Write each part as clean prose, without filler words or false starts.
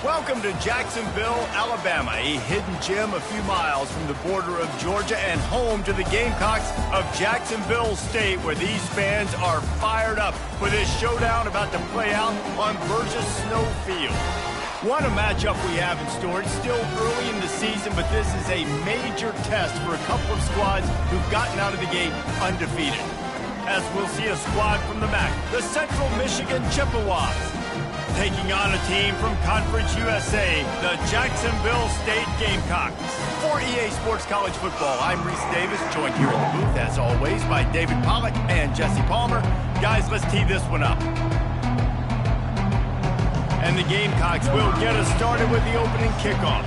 Welcome to Jacksonville, Alabama, a hidden gem a few miles from the border of Georgia and home to the Gamecocks of Jacksonville State, where these fans are fired up for this showdown about to play out on Burgess Snow Field. What a matchup we have in store. It's still early in the season, but this is a major test for a couple of squads who've gotten out of the gate undefeated. As we'll see a squad from the MAC, the Central Michigan Chippewas, taking on a team from Conference USA, the Jacksonville State Gamecocks. For EA Sports College Football, I'm Reese Davis, joined here in the booth, as always, by David Pollack and Jesse Palmer. Guys, let's tee this one up. And the Gamecocks will get us started with the opening kickoff.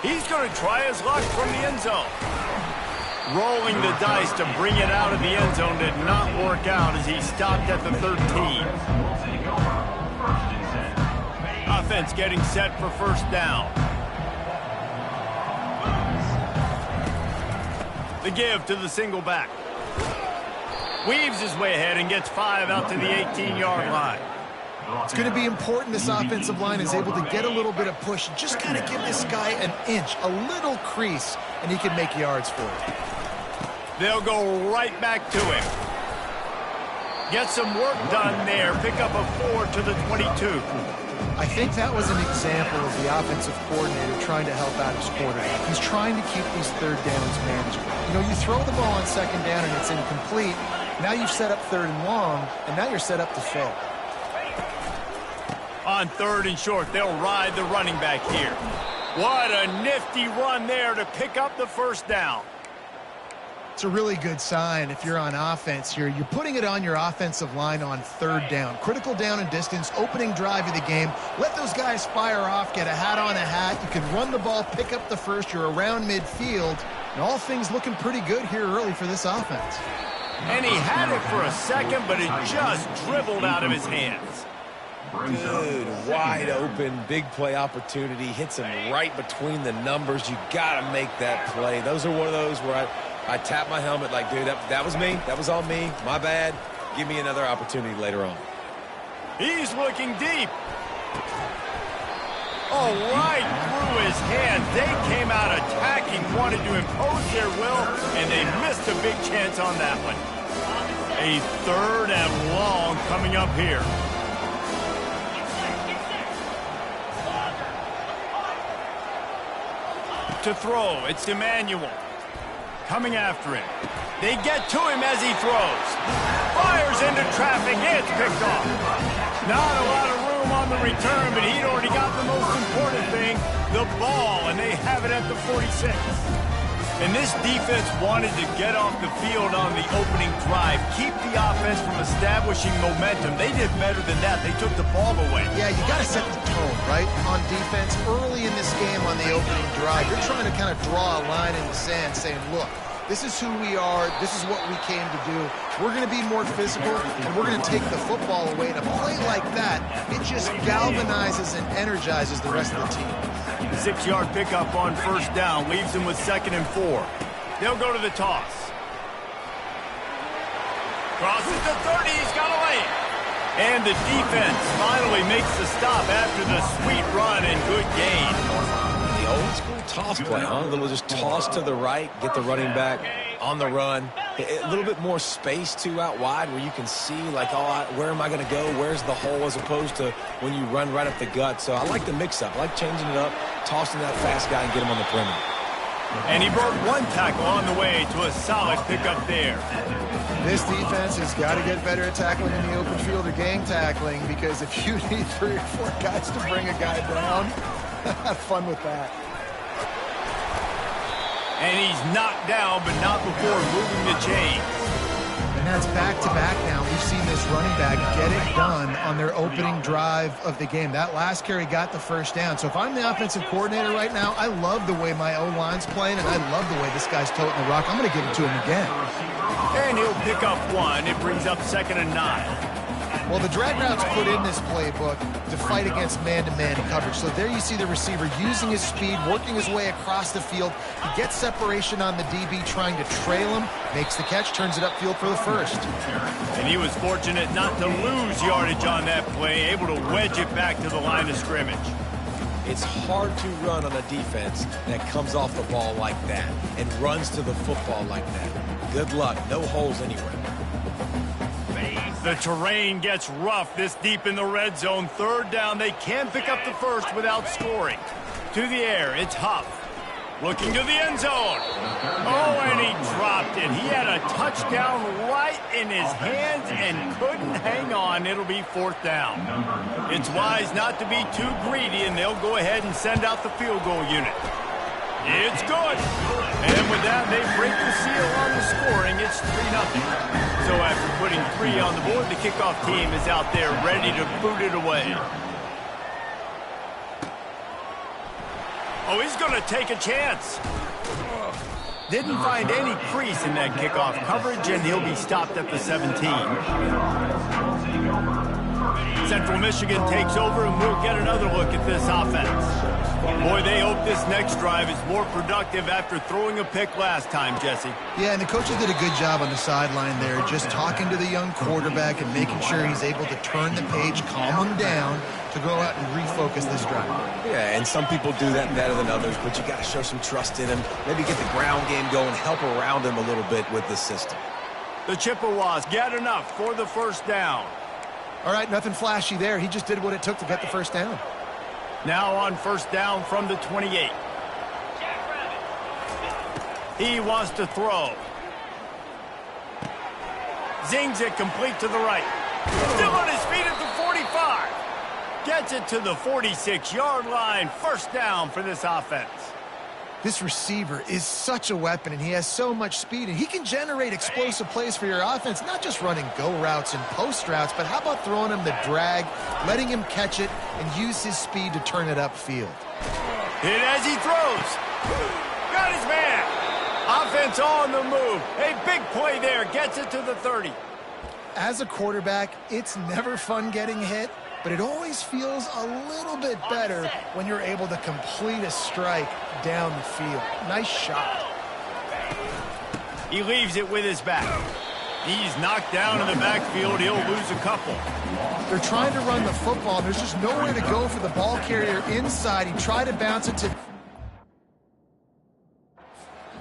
He's going to try his luck from the end zone. Rolling the dice to bring it out of the end zone did not work out as he stopped at the 13. Offense getting set for first down. The give to the single back. Weaves his way ahead and gets 5 out to the 18-yard line. It's going to be important this offensive line is able to get a little bit of push. Just kind of give this guy an inch, a little crease, and he can make yards for it. They'll go right back to him. Get some work done there. Pick up a 4 to the 22. I think that was an example of the offensive coordinator trying to help out his quarterback. He's trying to keep these third downs manageable. You know, you throw the ball on second down and it's incomplete. Now you've set up third and long, and now you're set up to fail. On third and short, they'll ride the running back here. What a nifty run there to pick up the first down. It's a really good sign if you're on offense here. You're putting it on your offensive line on third down. Critical down and distance, opening drive of the game. Let those guys fire off, get a hat on a hat. You can run the ball, pick up the first. You're around midfield. And all things looking pretty good here early for this offense. And he had it for a second, but it just dribbled out of his hands. Good, wide open, big play opportunity. Hits him right between the numbers. You got to make that play. Those are one of those where I tap my helmet like, dude, that was me. That was on me. My bad. Give me another opportunity later on. He's looking deep. Oh, right through his hand. They came out attacking, wanted to impose their will, and they missed a big chance on that one. A third and long coming up here. To throw, it's Emmanuel. Coming after him. They get to him as he throws. Fires into traffic. It's picked off. Not a lot of room on the return, but he'd already got the most important thing, the ball, and they have it at the 46. And this defense wanted to get off the field on the opening drive, keep the offense from establishing momentum. They did better than that. They took the ball away. Yeah, you got to set the tone, right, on defense. Early in this game on the opening drive, you're trying to kind of draw a line in the sand saying, look, this is who we are. This is what we came to do. We're going to be more physical, and we're going to take the football away. And a play like that, it just galvanizes and energizes the rest of the team. 6-yard pickup on first down leaves them with 2nd and 4. They'll go to the toss. Crosses the 30. He's got a lane. And the defense finally makes the stop after the sweet run and good gain. The old school toss play, huh? A little just toss to the right, get the running back on the run. A little bit more space, too, out wide where you can see, like, oh, where am I going to go? Where's the hole, as opposed to when you run right up the gut. So I like the mix-up. I like changing it up, tossing that fast guy and get him on the perimeter. And he broke one tackle on the way to a solid pickup there. This defense has got to get better at tackling in the open field or gang tackling, because if you need 3 or 4 guys to bring a guy down, have fun with that. And he's knocked down, but not before moving the chains. And that's back-to-back now. We've seen this running back get it done on their opening drive of the game. That last carry got the first down. So if I'm the offensive coordinator right now, I love the way my O-line's playing, and I love the way this guy's toting the rock. I'm going to give it to him again. And he'll pick up 1. It brings up 2nd and 9. Well, the drag route's put in this playbook to fight against man-to-man coverage. So there you see the receiver using his speed, working his way across the field. He gets separation on the DB, trying to trail him, makes the catch, turns it upfield for the first. And he was fortunate not to lose yardage on that play, able to wedge it back to the line of scrimmage. It's hard to run on a defense that comes off the ball like that and runs to the football like that. Good luck. No holes anywhere. The terrain gets rough this deep in the red zone. Third down, they can pick up the first without scoring. To the air, it's Huff. Looking to the end zone. Oh, and he dropped it. He had a touchdown right in his hands and couldn't hang on. It'll be fourth down. It's wise not to be too greedy, and they'll go ahead and send out the field goal unit. It's good. And with that, they break the seal on the scoring. It's 3-0. So after putting 3 on the board, the kickoff team is out there ready to boot it away. Oh, he's going to take a chance. Didn't find any crease in that kickoff coverage, and he'll be stopped at the 17. Central Michigan takes over, and we'll get another look at this offense. Boy, they hope this next drive is more productive after throwing a pick last time, Jesse. Yeah, and the coaches did a good job on the sideline there, just talking to the young quarterback and making sure he's able to turn the page, calm him down, to go out and refocus this drive. Yeah, and some people do that better than others, but you got to show some trust in him. Maybe get the ground game going, help around him a little bit with the system. The Chippewas get enough for the first down. All right, nothing flashy there. He just did what it took to get the first down. Now on first down from the 28. He wants to throw. Zings it complete to the right. Still on his feet at the 45. Gets it to the 46-yard line. First down for this offense. This receiver is such a weapon, and he has so much speed, and he can generate explosive plays for your offense, not just running go routes and post routes, but how about throwing him the drag, letting him catch it, and use his speed to turn it upfield. Hit as he throws. Got his man. Offense on the move. A big play there. Gets it to the 30. As a quarterback, it's never fun getting hit, but it always feels a little bit better when you're able to complete a strike down the field. Nice shot. He leaves it with his back. He's knocked down in the backfield. He'll lose a couple. They're trying to run the football. There's just nowhere to go for the ball carrier inside. He tried to bounce it to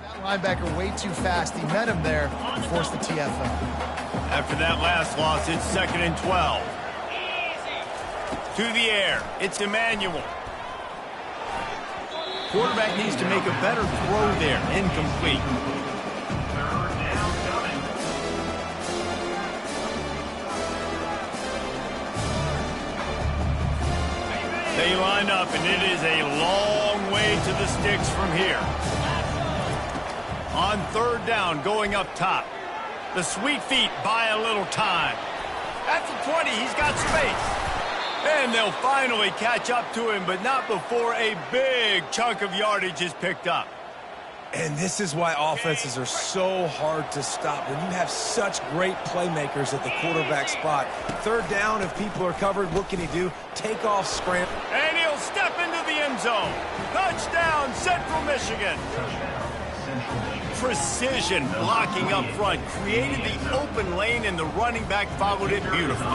that linebacker way too fast. He met him there and forced the TFL. After that last loss, it's 2nd and 12. To the air, it's Emmanuel. Quarterback needs to make a better throw there. Incomplete. They line up, and it is a long way to the sticks from here. On third down, going up top. The sweet feet buy a little time. At the 20, he's got space. And they'll finally catch up to him, but not before a big chunk of yardage is picked up. And this is why offenses are so hard to stop. When you have such great playmakers at the quarterback spot. Third down, if people are covered, what can he do? Take off, scramble. And he'll step into the end zone. Touchdown, Central Michigan. Precision blocking up front, created the open lane, and the running back followed it beautifully.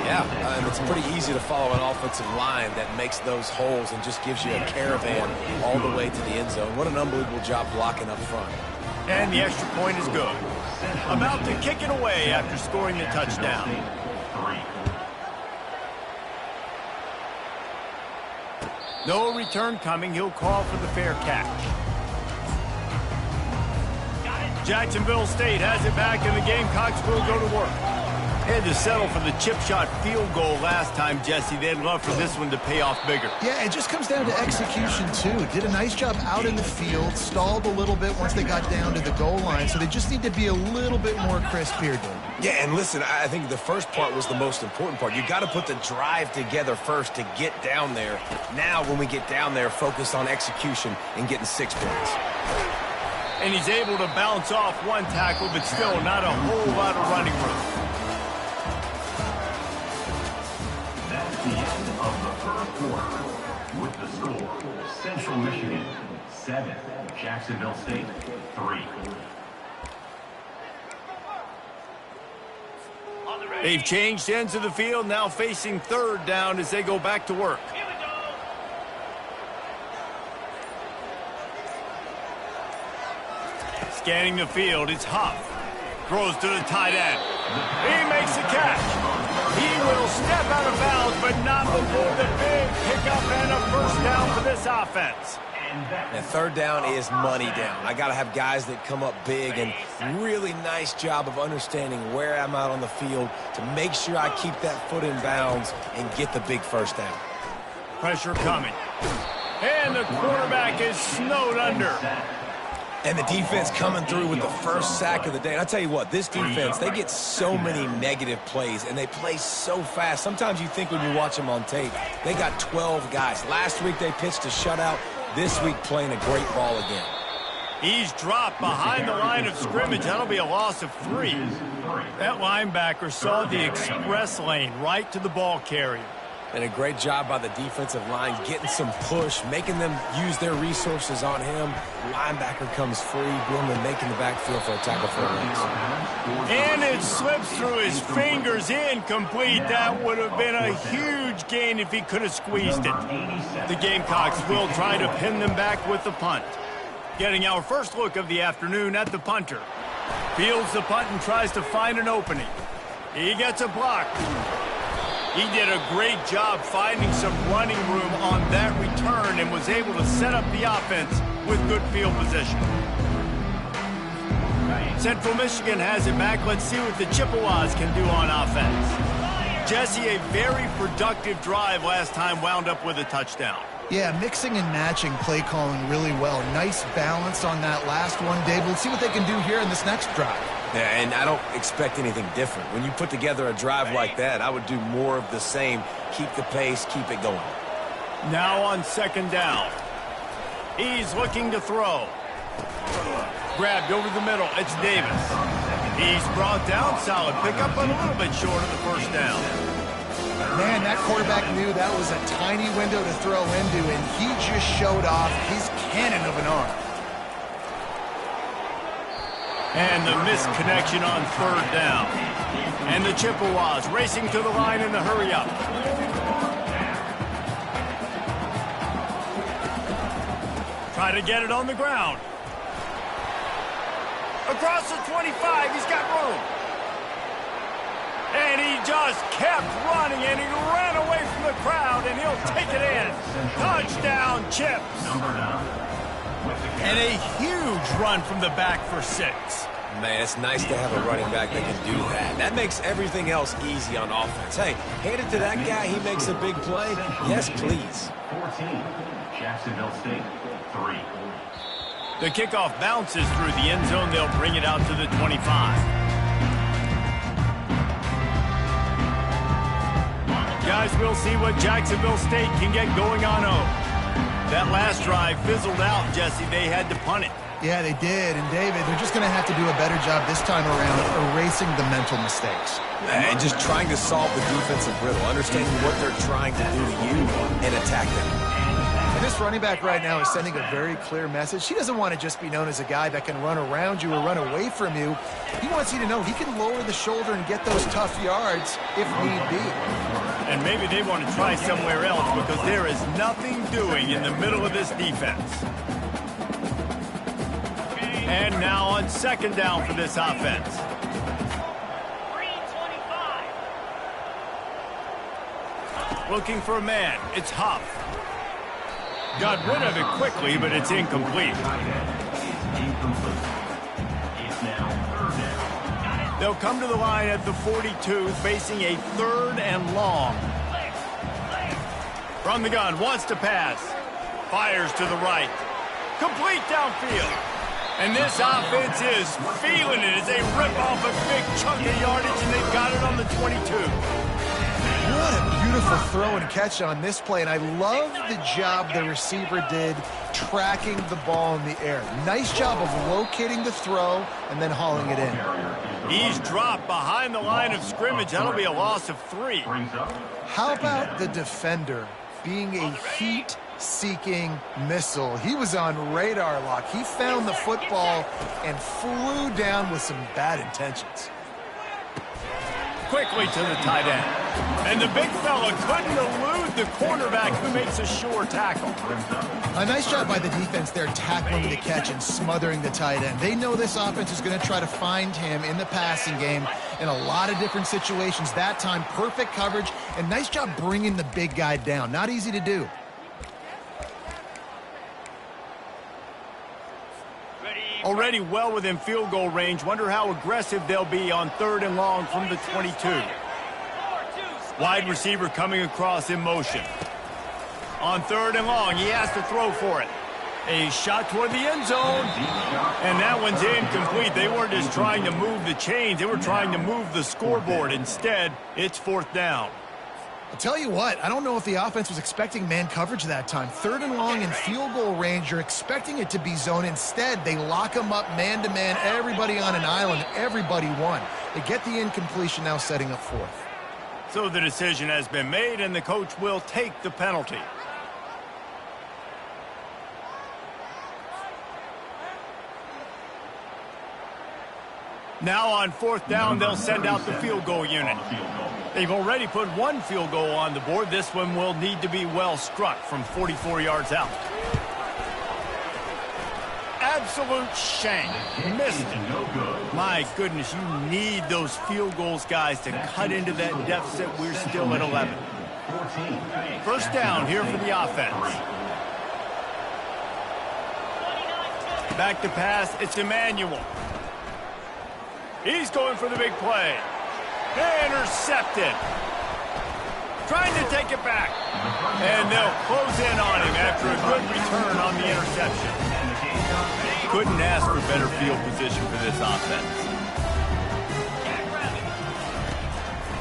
Yeah, and it's pretty easy to follow an offensive line that makes those holes and just gives you a caravan all the way to the end zone. What an unbelievable job blocking up front. And the extra point is good. About to kick it away after scoring the touchdown. No return coming. He'll call for the fair catch. Jacksonville State has it back, and the Gamecocks will go to work. Had to settle for the chip shot field goal last time, Jesse. They'd love for this one to pay off bigger. Yeah, it just comes down to execution, too. Did a nice job out in the field, stalled a little bit once they got down to the goal line, so they just need to be a little bit more crisp here, dude. Yeah, and listen, I think the first part was the most important part. You got to put the drive together first to get down there. Now, when we get down there, focus on execution and getting 6 points. And he's able to bounce off one tackle, but still not a whole lot of running room. With the score, Central Michigan 7, Jacksonville State 3. They've changed ends of the field, now facing third down as they go back to work. Scanning the field, it's Huff. Throws to the tight end. He makes the catch. He will step out of bounds, but not before the big pickup and a first down for this offense. And third down is money down. I got to have guys that come up big, and really nice job of understanding where I'm out on the field to make sure I keep that foot in bounds and get the big first down. Pressure coming. And the quarterback is snowed under. And the defense coming through with the first sack of the day. And I'll tell you what, this defense, they get so many negative plays, and they play so fast. Sometimes you think when you watch them on tape, they got 12 guys. Last week they pitched a shutout. This week playing a great ball again. He's dropped behind the line of scrimmage. That'll be a loss of 3. That linebacker saw the express lane right to the ball carrier. And a great job by the defensive line, getting some push, making them use their resources on him. Linebacker comes free, Blumen making the backfield for a tackle for a loss. And it slips through his fingers, incomplete. That would have been a huge gain if he could have squeezed it. The Gamecocks will try to pin them back with the punt. Getting our first look of the afternoon at the punter. Fields the punt and tries to find an opening. He gets a block. He did a great job finding some running room on that return and was able to set up the offense with good field position. Central Michigan has it back. Let's see what the Chippewas can do on offense. Jesse, a very productive drive last time, wound up with a touchdown. Yeah, mixing and matching play calling really well. Nice balance on that last one, Dave. We'll see what they can do here in this next drive. Yeah, and I don't expect anything different. When you put together a drive like that, I would do more of the same. Keep the pace, keep it going. Now on second down. He's looking to throw. Grabbed over the middle. It's Davis. He's brought down. Solid pickup, but a little bit short of the first down. Man, that quarterback knew that was a tiny window to throw into, and he just showed off his cannon of an arm. And the misconnection on third down. And the Chippewas racing to the line in the hurry-up. Try to get it on the ground. Across the 25, he's got room. And he just kept running, and he ran away from the crowd, and he'll take it in. Touchdown, Chips. And a huge run from the back for 6. Man, it's nice to have a running back that can do that. That makes everything else easy on offense. Hey, hand it to that guy. He makes a big play. Yes, please. 14, Jacksonville State 3. The kickoff bounces through the end zone. They'll bring it out to the 25. Guys, we'll see what Jacksonville State can get going on home. That last drive fizzled out, Jesse. They had to punt it. Yeah, they did. And, David, they're just going to have to do a better job this time around erasing the mental mistakes. And just trying to solve the defensive riddle, understanding what they're trying to do to you and attack them. And this running back right now is sending a very clear message. He doesn't want to just be known as a guy that can run around you or run away from you. He wants you to know he can lower the shoulder and get those tough yards if need be. And maybe they want to try somewhere else because there is nothing doing in the middle of this defense. And now on second down for this offense. 325. Looking for a man. It's Huff. Got rid of it quickly, but it's incomplete. They'll come to the line at the 42, facing a third and long. From the gun, wants to pass. Fires to the right. Complete downfield. And this offense is feeling it as they rip off a big chunk of yardage, and they've got it on the 22. What a beautiful throw and catch on this play, and I love the job the receiver did tracking the ball in the air. Nice job of locating the throw and then hauling it in. He's dropped behind the line of scrimmage. That'll be a loss of 3. How about the defender being a heat-seeking missile. He was on radar lock. He found the football and flew down with some bad intentions. Quickly to the tight end. And the big fella couldn't elude the cornerback who makes a sure tackle. A nice job by the defense there, tackling the catch and smothering the tight end. They know this offense is going to try to find him in the passing game in a lot of different situations. That time, perfect coverage, and nice job bringing the big guy down. Not easy to do. Already well within field goal range. Wonder how aggressive they'll be on 3rd and long from the 22. Wide receiver coming across in motion. On 3rd and long, he has to throw for it. A shot toward the end zone. And that one's incomplete. They weren't just trying to move the chains. They were trying to move the scoreboard. Instead, it's 4th down. I'll tell you what, I don't know if the offense was expecting man coverage that time. 3rd and long in field goal range, you're expecting it to be zone. Instead, they lock them up man-to-man, everybody on an island, everybody won. They get the incompletion, now setting up 4th. So the decision has been made, and the coach will take the penalty. Now on 4th down, they'll send out the field goal unit. They've already put one field goal on the board. This one will need to be well struck from 44 yards out. Absolute shame. Missed it. My goodness, you need those field goals, guys, to cut into that deficit. We're still at 11. 1st down here for the offense. Back to pass. It's Emmanuel. He's going for the big play. Intercepted. Trying to take it back. And they'll close in on him after a good return on the interception. Couldn't ask for better field position for this offense.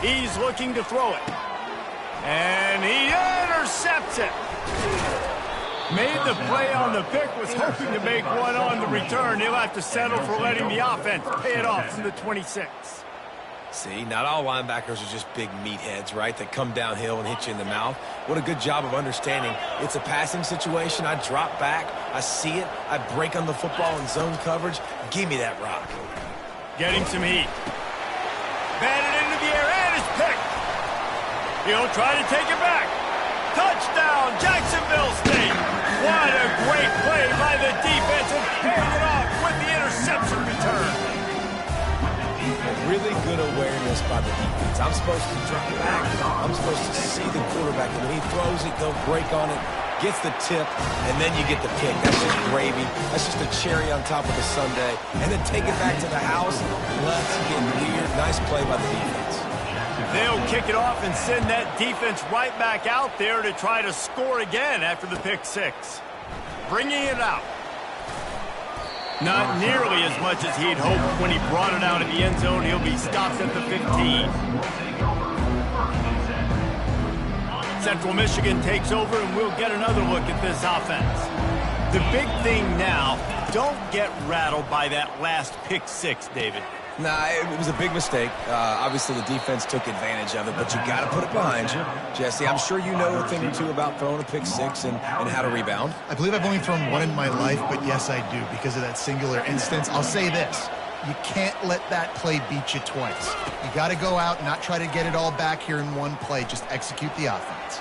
He's looking to throw it. And he intercepts it. Made the play on the pick, was hoping to make one on the return. He'll have to settle for letting the offense pay it off from the 26. See, not all linebackers are just big meatheads, right, that come downhill and hit you in the mouth. What a good job of understanding. It's a passing situation. I drop back. I see it. I break on the football in zone coverage. Give me that rock. Getting some heat. Batted into the air, and it's picked. He'll try to take it back. Touchdown, Jacksonville State. What a great play by the defense, and paying it off with the interception return. Really good awareness by the defense. I'm supposed to drop back. I'm supposed to see the quarterback. And when he throws it, they'll break on it, gets the tip, and then you get the pick. That's just gravy. That's just a cherry on top of the sundae. And then take it back to the house. Let's get weird. Nice play by the defense. They'll kick it off and send that defense right back out there to try to score again after the pick 6. Bringing it out. Not nearly as much as he'd hoped when he brought it out in the end zone. He'll be stopped at the 15. Central Michigan takes over, and we'll get another look at this offense. The big thing now, don't get rattled by that last pick 6, David. Nah, it was a big mistake. Obviously, the defense took advantage of it, but you got to put it behind you. Jesse, I'm sure you know a thing or two about throwing a pick 6 and how to rebound. I believe I've only thrown one in my life, but yes, I do because of that singular instance. I'll say this. You can't let that play beat you twice. You got to go out and not try to get it all back here in one play. Just execute the offense.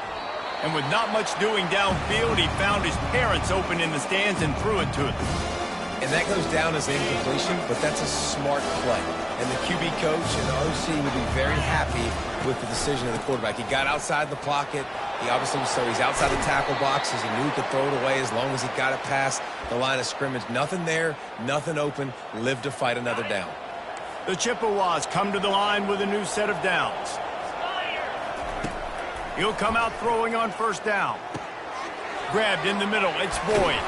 And with not much doing downfield, he found his parents open in the stands and threw it to them. And that goes down as incompletion, but that's a smart play. And the QB coach and the OC would be very happy with the decision of the quarterback. He got outside the pocket. He obviously so he's outside the tackle boxes. He knew he could throw it away as long as he got it past the line of scrimmage. Nothing there, nothing open. Live to fight another down. The Chippewas come to the line with a new set of downs. He'll come out throwing on 1st down. Grabbed in the middle. It's Boyd.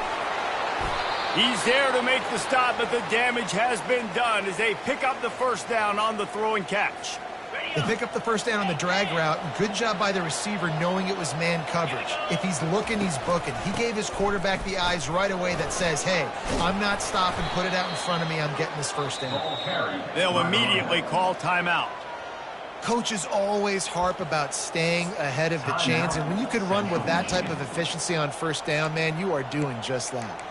He's there to make the stop, but the damage has been done as they pick up the 1st down on the throw and catch. They pick up the 1st down on the drag route. Good job by the receiver knowing it was man coverage. If he's looking, he's booking. He gave his quarterback the eyes right away that says, hey, I'm not stopping. Put it out in front of me. I'm getting this 1st down. They'll immediately call timeout. Coaches always harp about staying ahead of the chains, and when you can run with that type of efficiency on first down, man, you are doing just that.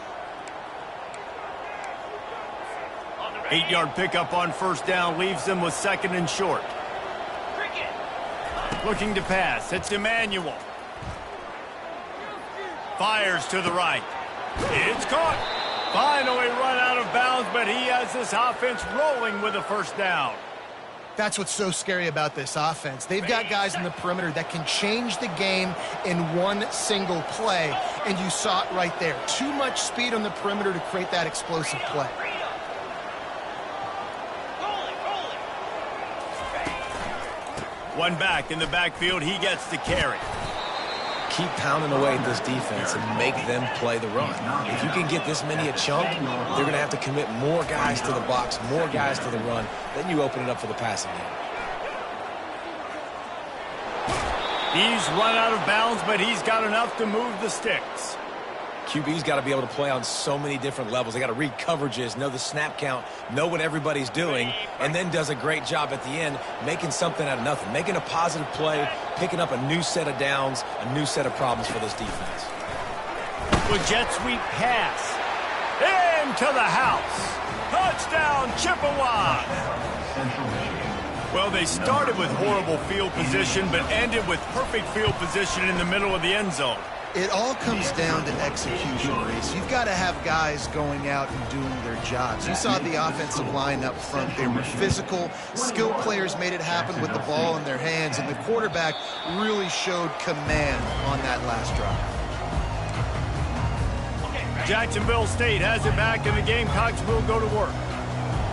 8-yard pickup on first down leaves them with 2nd and short. Looking to pass. It's Emmanuel. Fires to the right. It's caught. Finally run out of bounds, but he has this offense rolling with a first down. That's what's so scary about this offense. They've got guys in the perimeter that can change the game in one single play, and you saw it right there. Too much speed on the perimeter to create that explosive play. One back in the backfield. He gets the carry. Keep pounding away at this defense and make them play the run. If you can get this many a chunk, they're going to have to commit more guys to the box, more guys to the run. Then you open it up for the passing game. He's run out of bounds, but he's got enough to move the sticks. QB's got to be able to play on so many different levels. They got to read coverages, know the snap count, know what everybody's doing, and then does a great job at the end making something out of nothing, making a positive play, picking up a new set of downs, a new set of problems for this defense. With jet sweep pass. Into the house. Touchdown, Chippewa. Well, they started with horrible field position, but ended with perfect field position in the middle of the end zone. It all comes down to execution, Reese. You've got to have guys going out and doing their jobs. You saw the offensive line up front. They were physical. Skilled players made it happen with the ball in their hands, and the quarterback really showed command on that last drive. Jacksonville State has it back, and the Gamecocks will go to work.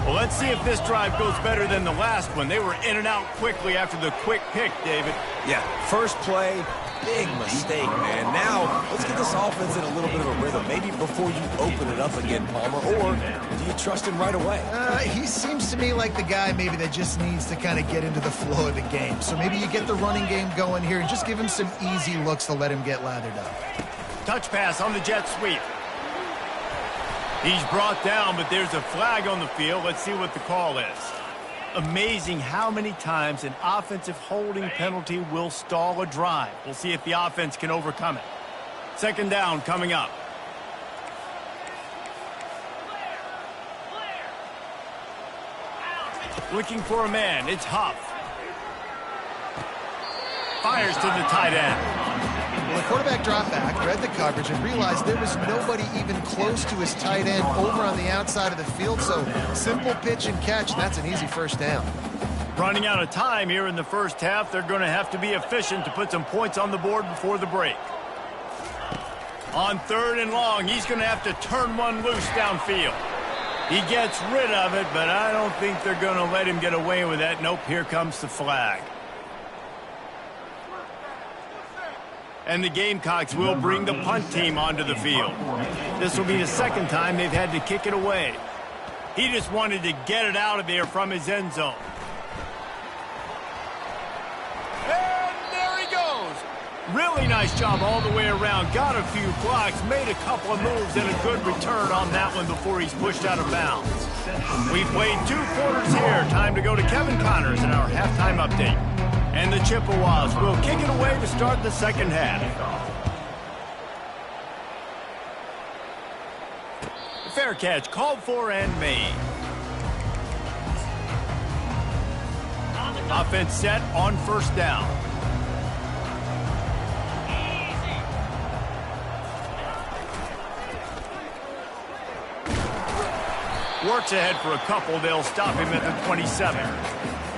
Well, let's see if this drive goes better than the last one. They were in and out quickly after the quick pick, David. Yeah, first play, big mistake, man. Now, let's get this offense in a little bit of a rhythm. Maybe before you open it up again, Palmer, or do you trust him right away? He seems to me like the guy maybe that just needs to kind of get into the flow of the game. So maybe you get the running game going here and just give him some easy looks to let him get lathered up. Touch pass on the jet sweep. He's brought down, but there's a flag on the field. Let's see what the call is. Amazing how many times an offensive holding penalty will stall a drive. We'll see if the offense can overcome it. 2nd down coming up. Looking for a man. It's Huff. Fires to the tight end. Well, the quarterback dropped back, read the coverage, and realized there was nobody even close to his tight end over on the outside of the field. So simple pitch and catch, and that's an easy first down. Running out of time here in the first half. They're going to have to be efficient to put some points on the board before the break. On 3rd and long, he's going to have to turn one loose downfield. He gets rid of it, but I don't think they're going to let him get away with that. Nope, here comes the flag. And the Gamecocks will bring the punt team onto the field. This will be the 2nd time they've had to kick it away. He just wanted to get it out of there from his end zone. And there he goes. Really nice job all the way around. Got a few blocks, made a couple of moves, and a good return on that one before he's pushed out of bounds. We've played 2 quarters here. Time to go to Kevin Connors in our halftime update. And the Chippewas will kick it away to start the 2nd half. Fair catch called for and made. Offense set on 1st down. Works ahead for a couple. They'll stop him at the 27.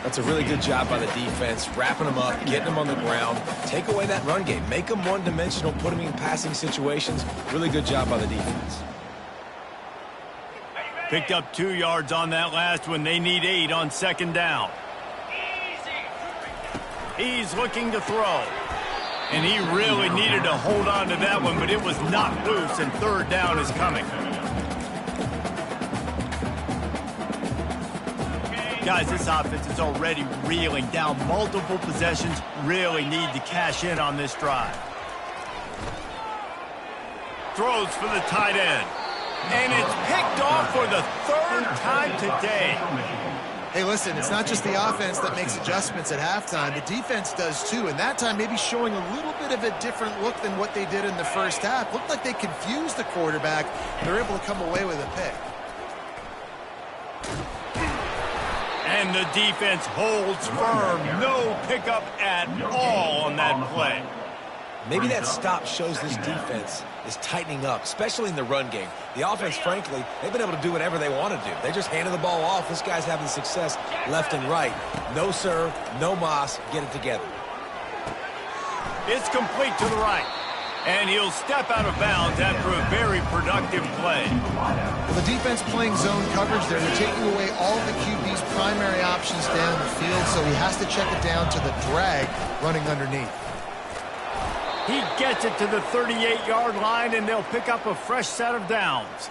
That's a really good job by the defense, wrapping them up, getting them on the ground. Take away that run game. Make them one-dimensional, put them in passing situations. Really good job by the defense. Picked up 2 yards on that last one. They need 8 on 2nd down. He's looking to throw. And he really needed to hold on to that one, but it was knocked loose, and 3rd down is coming. Guys, this offense is already reeling down multiple possessions. Really need to cash in on this drive. Throws for the tight end. And it's picked off for the 3rd time today. Hey, listen, it's not just the offense that makes adjustments at halftime. The defense does too, and that time maybe showing a little bit of a different look than what they did in the first half. Looked like they confused the quarterback. They're able to come away with a pick. And the defense holds firm. No pickup at all on that play. Maybe that stop shows this defense is tightening up, especially in the run game. The offense, frankly, they've been able to do whatever they want to do. They just handed the ball off. This guy's having success left and right. No serve, no moss. Get it together. It's complete to the right. And he'll step out of bounds after a very productive play. Well, the defense playing zone coverage there. They're taking away all of the QB's primary options down the field, so he has to check it down to the drag running underneath. He gets it to the 38-yard line, and they'll pick up a fresh set of downs.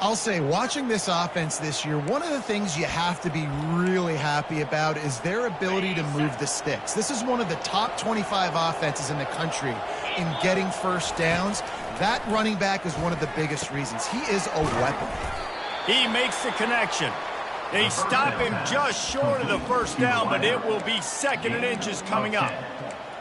I'll say, watching this offense this year, one of the things you have to be really happy about is their ability to move the sticks. This is one of the top 25 offenses in the country in getting first downs. That running back is one of the biggest reasons. He is a weapon. He makes the connection. They stop him just short of the first down, but it will be 2nd and inches coming up.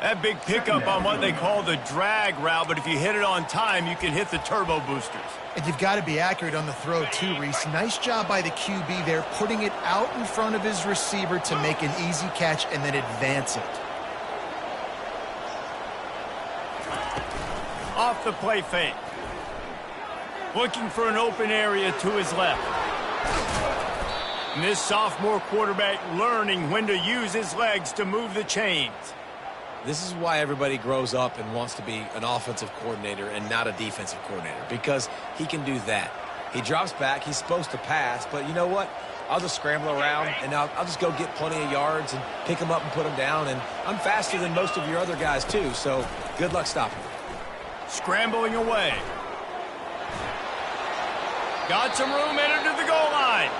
That big pickup on what they call the drag route, but if you hit it on time, you can hit the turbo boosters. And you've got to be accurate on the throw too, Reese. Nice job by the QB there, putting it out in front of his receiver to make an easy catch and then advance it. Off the play fake. Looking for an open area to his left. And this sophomore quarterback learning when to use his legs to move the chains. This is why everybody grows up and wants to be an offensive coordinator and not a defensive coordinator, because he can do that. He drops back. He's supposed to pass, but you know what? I'll just scramble around, and I'll just go get plenty of yards and pick them up and put them down, and I'm faster than most of your other guys too, so good luck stopping me. Scrambling away. Got some room, entered to the goal line.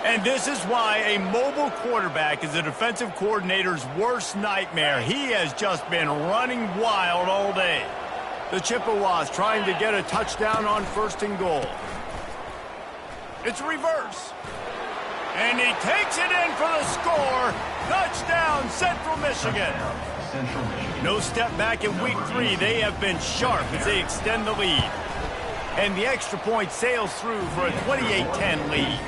And this is why a mobile quarterback is a defensive coordinator's worst nightmare. He has just been running wild all day. The Chippewas trying to get a touchdown on 1st and goal. It's reverse. And he takes it in for the score. Touchdown, Central Michigan. No step back in week 3. They have been sharp as they extend the lead. And the extra point sails through for a 28-10 lead.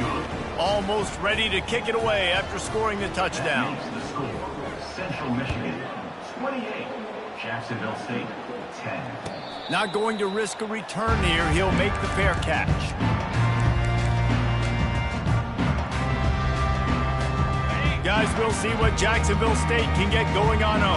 Almost ready to kick it away after scoring the touchdown. The score, Central Michigan 28, Jacksonville State 10. Not going to risk a return here. He'll make the fair catch. Guys, we'll see what Jacksonville State can get going on 0.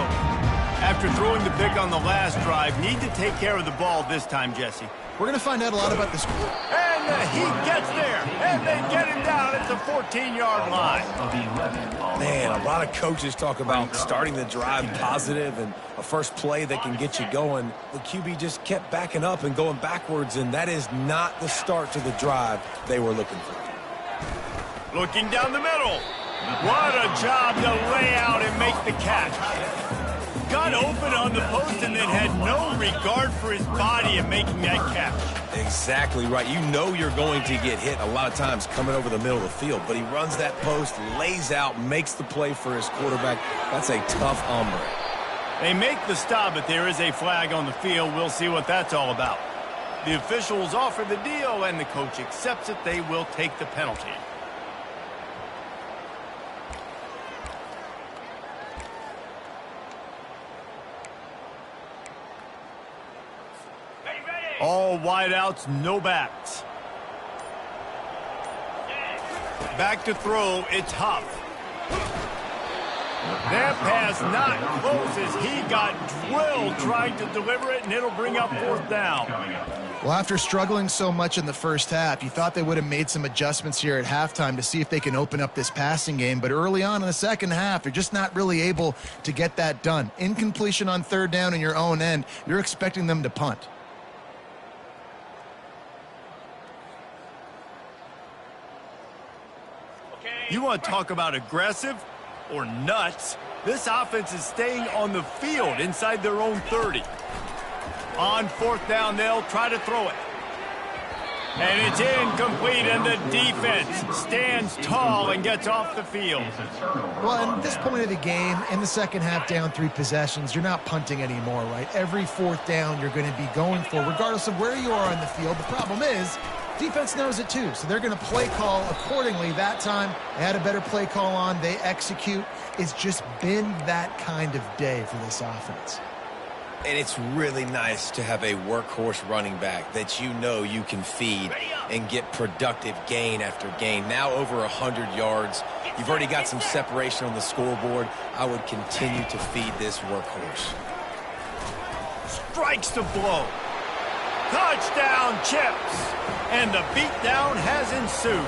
After throwing the pick on the last drive, need to take care of the ball this time, Jesse. We're going to find out a lot about this. And he gets there, and they get him down at the 14-yard line. Man, a lot of coaches talk about starting the drive positive and a first play that can get you going. The QB just kept backing up and going backwards, and that is not the start to the drive they were looking for. Looking down the middle. What a job to lay out and make the catch. Got open on the post and then had no regard for his body in making that catch. Exactly right. You know you're going to get hit a lot of times coming over the middle of the field, but he runs that post, lays out, makes the play for his quarterback. That's a tough hombre. They make the stop, but there is a flag on the field. We'll see what that's all about. The officials offer the deal, and the coach accepts it. They will take the penalty. All wideouts, no backs. Back to throw, it's Huff. That pass not close as he got drilled trying to deliver it, and it'll bring up 4th down. Well, after struggling so much in the first half, you thought they would have made some adjustments here at halftime to see if they can open up this passing game. But early on in the second half, they're just not really able to get that done. Incompletion on 3rd down in your own end, you're expecting them to punt. You want to talk about aggressive or nuts? This offense is staying on the field inside their own 30. On 4th down, they'll try to throw it. And it's incomplete, and the defense stands tall and gets off the field. Well, at this point of the game, in the second half, down 3 possessions, you're not punting anymore, right? Every fourth down you're going to be going for, regardless of where you are on the field. The problem is, defense knows it too, so they're going to play call accordingly. That time, they had a better play call on. They execute. It's just been that kind of day for this offense. And it's really nice to have a workhorse running back that you know you can feed and get productive gain after gain. Now over 100 yards. You've already got some separation on the scoreboard. I would continue to feed this workhorse. Strikes the blow. Touchdown, Chips. And the beatdown has ensued.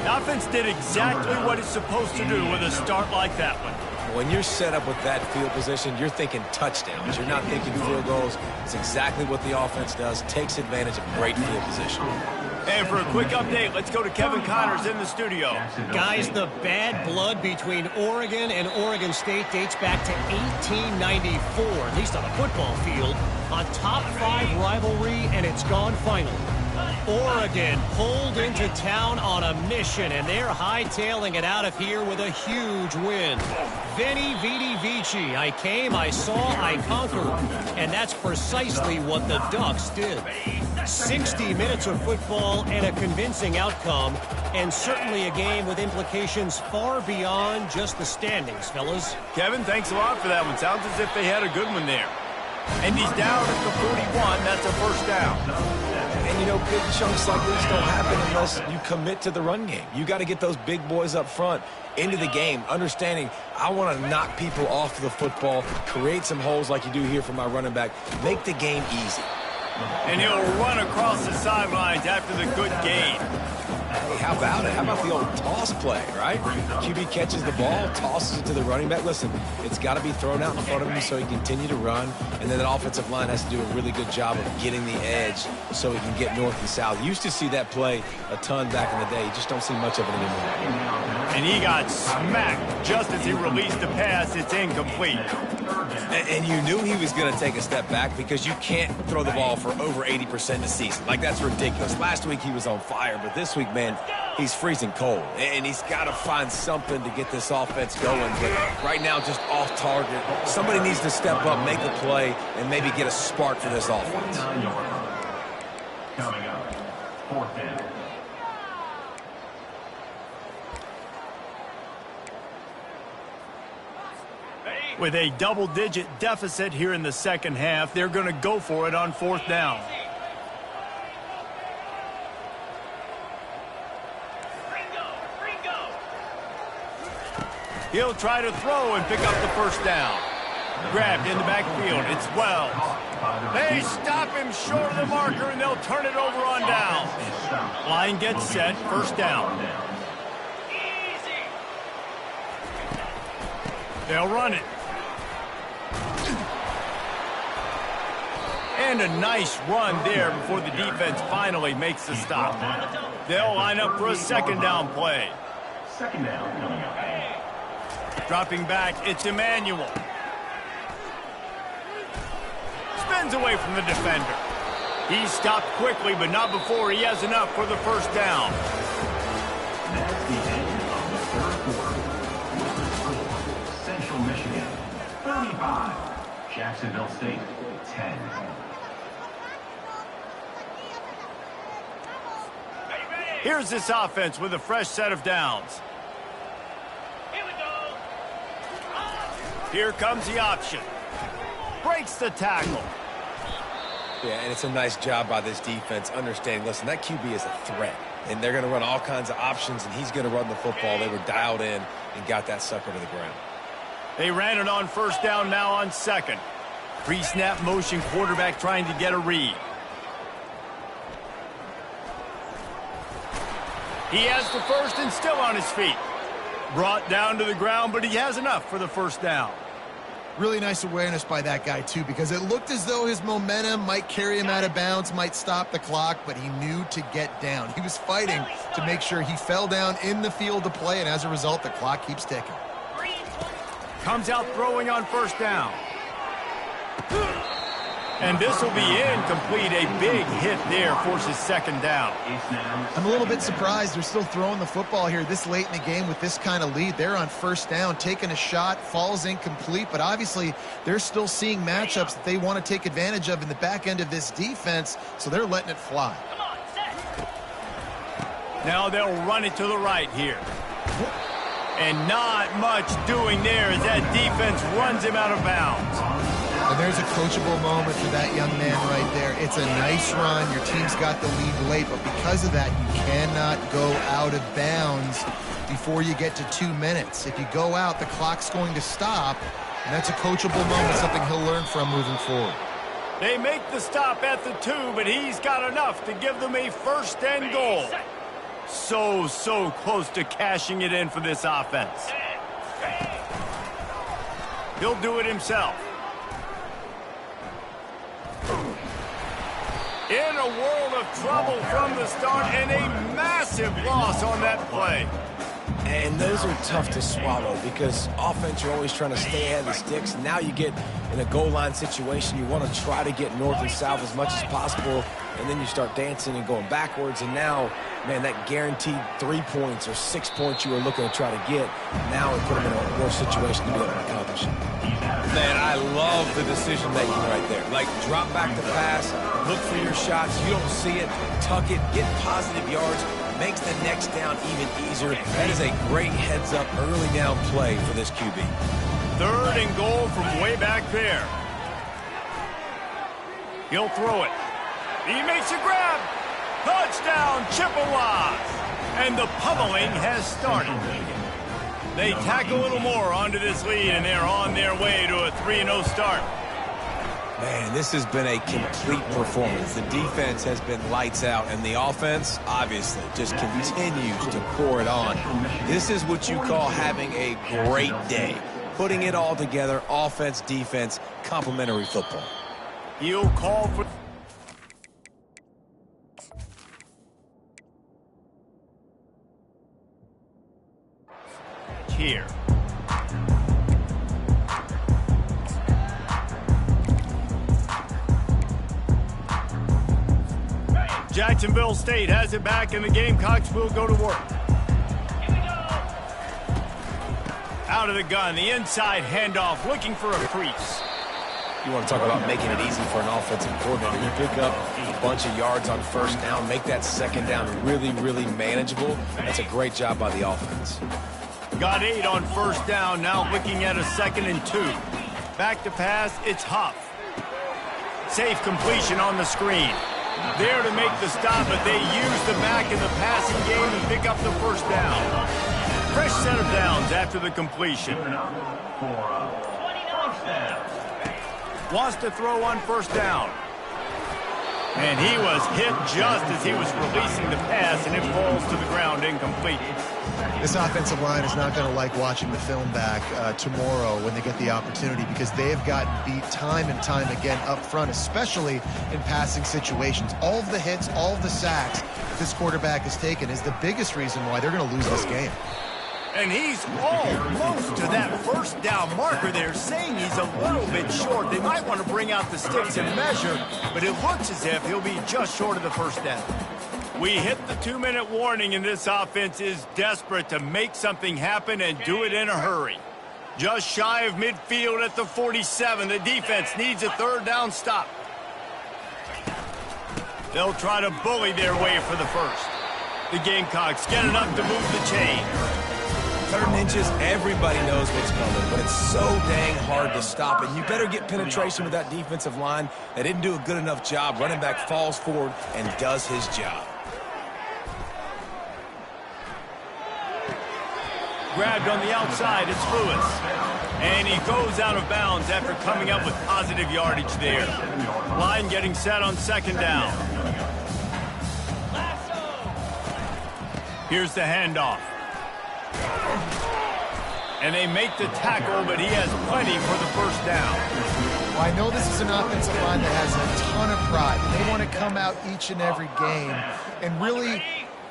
The offense did exactly what it's supposed to do with a start like that one. When you're set up with that field position, you're thinking touchdowns. You're not thinking field goals. It's exactly what the offense does. Takes advantage of great field position. And for a quick update, let's go to Kevin Connors in the studio. Guys, the bad blood between Oregon and Oregon State dates back to 1894, at least on a football field. A top-5 rivalry, and it's gone finally. Oregon pulled into town on a mission, and they're hightailing it out of here with a huge win. Veni, Vidi, Vici. I came, I saw, I conquered. And that's precisely what the Ducks did. 60 minutes of football and a convincing outcome, and certainly a game with implications far beyond just the standings, fellas. Kevin, thanks a lot for that one. Sounds as if they had a good one there. And he's down at the 41. That's a first down. And, you know, big chunks like this don't happen unless you commit to the run game. You got to get those big boys up front into the game, understanding I want to knock people off the football, create some holes like you do here for my running back, make the game easy. And he'll run across the sidelines after the good gain. Hey, how about it? How about the old toss play, right? QB catches the ball, tosses it to the running back. Listen, it's got to be thrown out in front of him so he can continue to run, and then the offensive line has to do a really good job of getting the edge so he can get north and south. You used to see that play a ton back in the day. You just don't see much of it anymore. And he got smacked just as he released the pass. It's incomplete. And you knew he was going to take a step back because you can't throw the ball for over 80% this season. Like, that's ridiculous. Last week he was on fire, but this week, man, he's freezing cold. And he's got to find something to get this offense going. But right now, just off target. Somebody needs to step up, make a play, and maybe get a spark for this offense. Coming up, fourth down. With a double-digit deficit here in the second half, they're going to go for it on fourth down. He'll try to throw and pick up the first down. Grabbed in the backfield. It's Wells. They stop him short of the marker, and they'll turn it over on down. Line gets set. First down. They'll run it. And a nice run there before the defense finally makes the stop. They'll line up for a second down play. Second down coming up. Dropping back, it's Emmanuel. Spins away from the defender. He's stopped quickly, but not before he has enough for the first down. That's the end of the third quarter. Central Michigan, 35. Jacksonville State, 10. Here's this offense with a fresh set of downs. Here comes the option. Breaks the tackle. Yeah, and it's a nice job by this defense understanding, listen, that QB is a threat. And they're going to run all kinds of options, and he's going to run the football. They were dialed in and got that sucker to the ground. They ran it on first down, now on second. Pre-snap motion, quarterback trying to get a read. He has the first and still on his feet. Brought down to the ground, but he has enough for the first down. Really nice awareness by that guy, too, because it looked as though his momentum might carry him out of bounds, might stop the clock, but he knew to get down. He was fighting to make sure he fell down in the field to play, and as a result, the clock keeps ticking. Comes out throwing on first down. And this will be incomplete. A big hit there forces second down. I'm a little bit surprised they're still throwing the football here this late in the game with this kind of lead. They're on first down, taking a shot, falls incomplete, but obviously they're still seeing matchups that they want to take advantage of in the back end of this defense, so they're letting it fly. Now they'll run it to the right here. And not much doing there as that defense runs him out of bounds. And there's a coachable moment for that young man right there. It's a nice run. Your team's got the lead late, but because of that, you cannot go out of bounds before you get to 2 minutes. If you go out, the clock's going to stop, and that's a coachable moment, something he'll learn from moving forward. They make the stop at the 2, but he's got enough to give them a first and goal. So close to cashing it in for this offense. He'll do it himself. In a world of trouble from the start, and a massive loss on that play. And those are tough to swallow because offense, you're always trying to stay ahead of the sticks. Now you get in a goal line situation, you want to try to get north and south as much as possible, and then you start dancing and going backwards. And now, man, that guaranteed 3 points or 6 points you were looking to try to get, now it put them in a worse situation to be able to accomplish it. Man, I love the decision making right there. Like, drop back the pass, look for your shots. You don't see it, tuck it, get positive yards, makes the next down even easier. That is a great heads-up early down play for this QB. Third and goal from way back there. He'll throw it. He makes a grab. Touchdown, Chippewas. And the pummeling has started. They tack a little more onto this lead, and they're on their way to a 3-0 start. Man, this has been a complete performance. The defense has been lights out, and the offense, obviously, just continues to pour it on. This is what you call having a great day. Putting it all together, offense, defense, complementary football. He'll call for... here. Jacksonville State has it back, and the Gamecocks will go to work. Out of the gun, the inside handoff, looking for a crease. You want to talk about making it easy for an offensive coordinator. You pick up a bunch of yards on first down, make that second down really, really manageable. That's a great job by the offense. Got 8 on first down, now looking at a 2nd and 2. Back to pass, it's Huff. Safe completion on the screen. There to make the stop, but they use the back in the passing game and pick up the first down. Fresh set of downs after the completion. Wants to throw on first down. And he was hit just as he was releasing the pass, and it falls to the ground incomplete. This offensive line is not going to like watching the film back tomorrow when they get the opportunity, because they have gotten beat time and time again up front, especially in passing situations. All of the hits, all of the sacks this quarterback has taken is the biggest reason why they're going to lose this game. And he's almost to that first down marker there, saying he's a little bit short. They might want to bring out the sticks and measure, but it looks as if he'll be just short of the first down. We hit the 2-minute warning, and this offense is desperate to make something happen and do it in a hurry. Just shy of midfield at the 47. The defense needs a third down stop. They'll try to bully their way for the first. The Gamecocks get enough to move the chain. 3rd inches, everybody knows what's coming, but it's so dang hard to stop it. You better get penetration with that defensive line. They didn't do a good enough job. Running back falls forward and does his job. Grabbed on the outside, it's Lewis. And he goes out of bounds after coming up with positive yardage there. Line getting set on 2nd down. Here's the handoff. And they make the tackle, but he has plenty for the first down. Well, I know this is an offensive line that has a ton of pride. They want to come out each and every game and really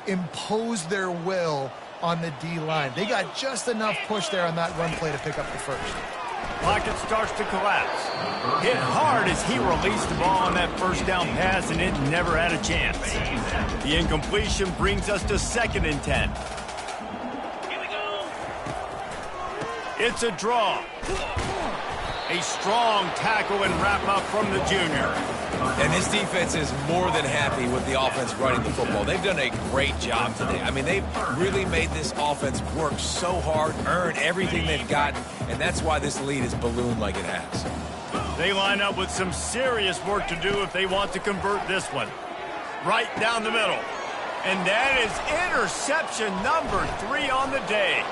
impose their will on the D-line. They got just enough push there on that run play to pick up the first. Pocket starts to collapse. Hit hard as he released the ball on that first down pass, and it never had a chance. The incompletion brings us to 2nd and 10. It's a draw. A strong tackle and wrap-up from the junior. And this defense is more than happy with the offense running the football. They've done a great job today. I mean, they've really made this offense work so hard, earn everything they've gotten, and that's why this lead is ballooned like it has. They line up with some serious work to do if they want to convert this one. Right down the middle. And that is interception number 3 on the day.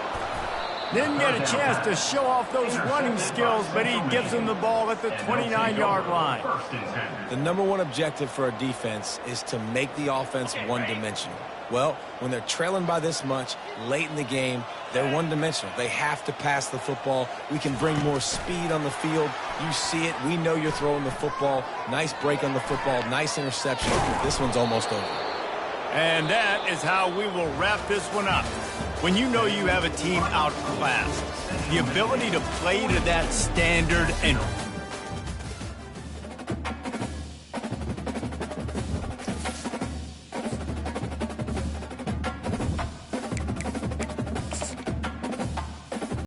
Didn't get a chance to show off those running skills, but he gives them the ball at the 29-yard line. The number one objective for a defense is to make the offense one-dimensional. Well, when they're trailing by this much late in the game, they're one-dimensional. They have to pass the football. We can bring more speed on the field. You see it. We know you're throwing the football. Nice break on the football. Nice interception. This one's almost over. And that is how we will wrap this one up. When you know you have a team outclassed, the ability to play to that standard and